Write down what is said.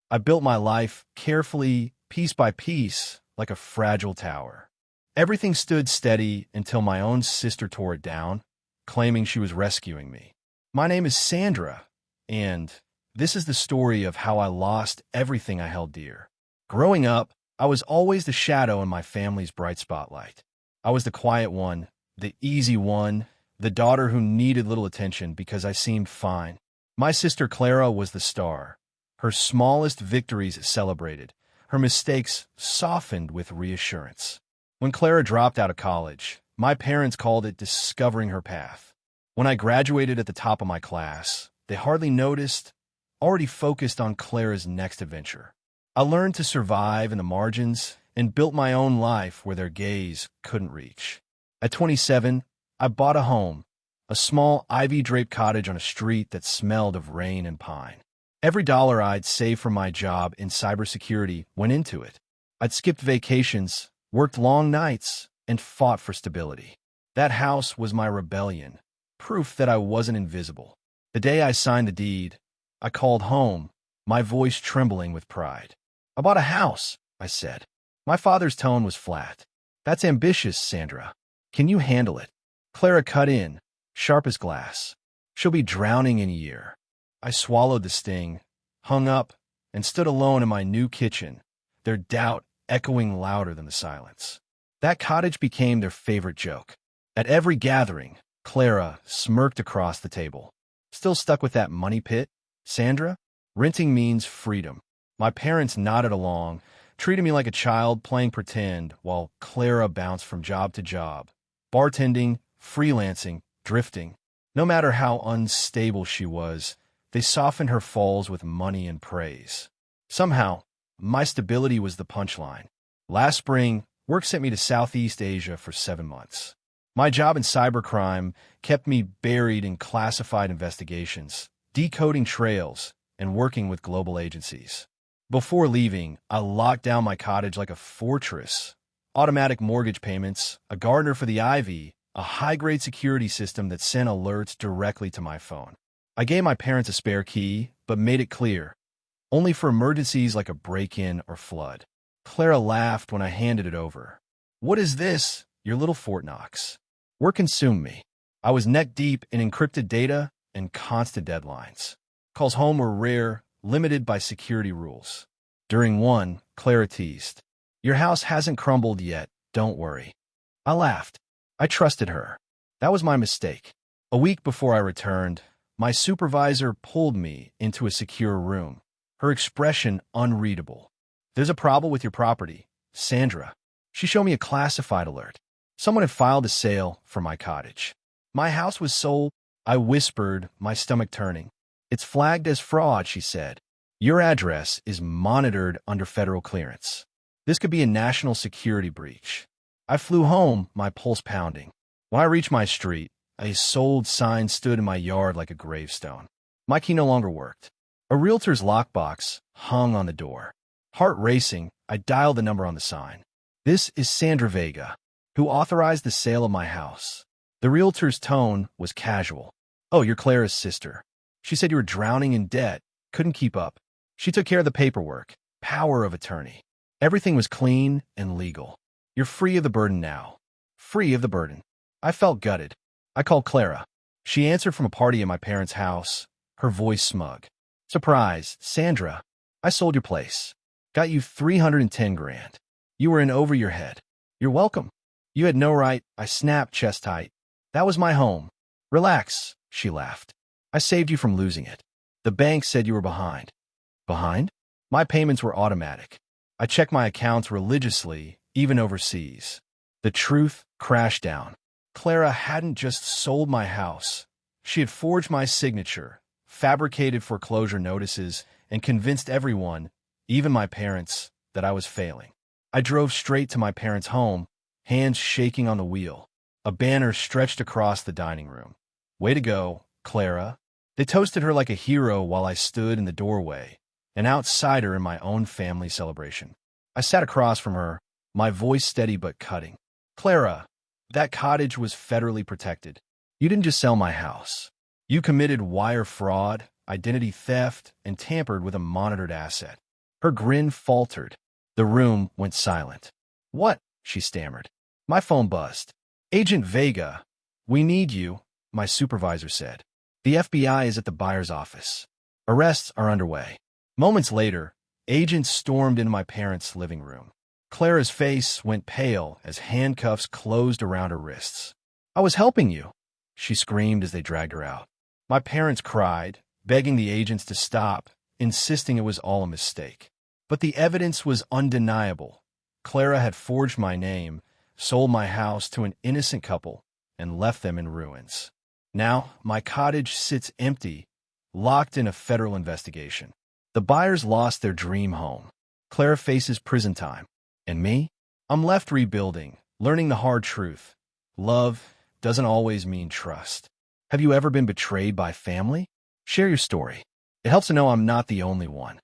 I built my life carefully, piece by piece, like a fragile tower. Everything stood steady until my own sister tore it down, claiming she was rescuing me. My name is Sandra, and this is the story of how I lost everything I held dear. Growing up, I was always the shadow in my family's bright spotlight. I was the quiet one, the easy one, the daughter who needed little attention because I seemed fine. My sister Clara was the star. Her smallest victories celebrated, her mistakes softened with reassurance. When Clara dropped out of college, my parents called it discovering her path. When I graduated at the top of my class, they hardly noticed, already focused on Clara's next adventure. I learned to survive in the margins and built my own life where their gaze couldn't reach. At 27, I bought a home, a small ivy-draped cottage on a street that smelled of rain and pine. Every dollar I'd saved from my job in cybersecurity went into it. I'd skipped vacations, worked long nights, and fought for stability. That house was my rebellion, proof that I wasn't invisible. The day I signed the deed, I called home, my voice trembling with pride. "I bought a house," I said. My father's tone was flat. "That's ambitious, Sandra. Can you handle it?" Clara cut in, sharp as glass. "She'll be drowning in a year." I swallowed the sting, hung up, and stood alone in my new kitchen, their doubt echoing louder than the silence. That cottage became their favorite joke. At every gathering, Clara smirked across the table. "Still stuck with that money pit, Sandra? Renting means freedom." My parents nodded along, treating me like a child playing pretend while Clara bounced from job to job, bartending, freelancing, drifting. No matter how unstable she was, they softened her falls with money and praise. Somehow, my stability was the punchline. Last spring, work sent me to Southeast Asia for 7 months. My job in cybercrime kept me buried in classified investigations, decoding trails, and working with global agencies. Before leaving, I locked down my cottage like a fortress. Automatic mortgage payments, a gardener for the ivy, a high-grade security system that sent alerts directly to my phone. I gave my parents a spare key, but made it clear, only for emergencies like a break-in or flood. Clara laughed when I handed it over. "What is this, your little Fort Knox?" Work consumed me. I was neck-deep in encrypted data and constant deadlines. Calls home were rare, limited by security rules. During one, Clara teased, "Your house hasn't crumbled yet, don't worry." I laughed. I trusted her. That was my mistake. A week before I returned, my supervisor pulled me into a secure room, her expression unreadable. "There's a problem with your property, Sandra." She showed me a classified alert. Someone had filed a sale for my cottage. "My house was sold," I whispered, my stomach turning. "It's flagged as fraud," she said. "Your address is monitored under federal clearance. This could be a national security breach." I flew home, my pulse pounding. When I reached my street, a sold sign stood in my yard like a gravestone. My key no longer worked. A realtor's lockbox hung on the door. Heart racing, I dialed the number on the sign. "This is Sandra Vega, who authorized the sale of my house." The realtor's tone was casual. "Oh, you're Clara's sister. She said you were drowning in debt, couldn't keep up. She took care of the paperwork, power of attorney. Everything was clean and legal. You're free of the burden now." Free of the burden. I felt gutted. I called Clara. She answered from a party at my parents' house, her voice smug. "Surprise, Sandra. I sold your place. Got you 310 grand. You were in over your head." "You're welcome." "You had no right." I snapped chest tight. "That was my home." "Relax," she laughed. "I saved you from losing it. The bank said you were behind." Behind? My payments were automatic. I checked my accounts religiously, even overseas. The truth crashed down. Clara hadn't just sold my house. She had forged my signature, fabricated foreclosure notices, and convinced everyone, even my parents, that I was failing. I drove straight to my parents' home, hands shaking on the wheel. A banner stretched across the dining room. "Way to go, Clara." They toasted her like a hero while I stood in the doorway, an outsider in my own family celebration. I sat across from her, my voice steady but cutting. "Clara, that cottage was federally protected. You didn't just sell my house. You committed wire fraud, identity theft, and tampered with a monitored asset. Her grin faltered. The room went silent. "What?" she stammered. "My phone buzzed. Agent Vega, we need you," my supervisor said. "The FBI is at the buyer's office. Arrests are underway." Moments later, agents stormed into my parents' living room. Clara's face went pale as handcuffs closed around her wrists. "I was helping you," she screamed as they dragged her out. My parents cried, begging the agents to stop, insisting it was all a mistake. But the evidence was undeniable. Clara had forged my name, sold my house to an innocent couple, and left them in ruins. Now, my cottage sits empty, locked in a federal investigation. The buyers lost their dream home. Clara faces prison time. And me? I'm left rebuilding, learning the hard truth. Love doesn't always mean trust. Have you ever been betrayed by family? Share your story. It helps to know I'm not the only one.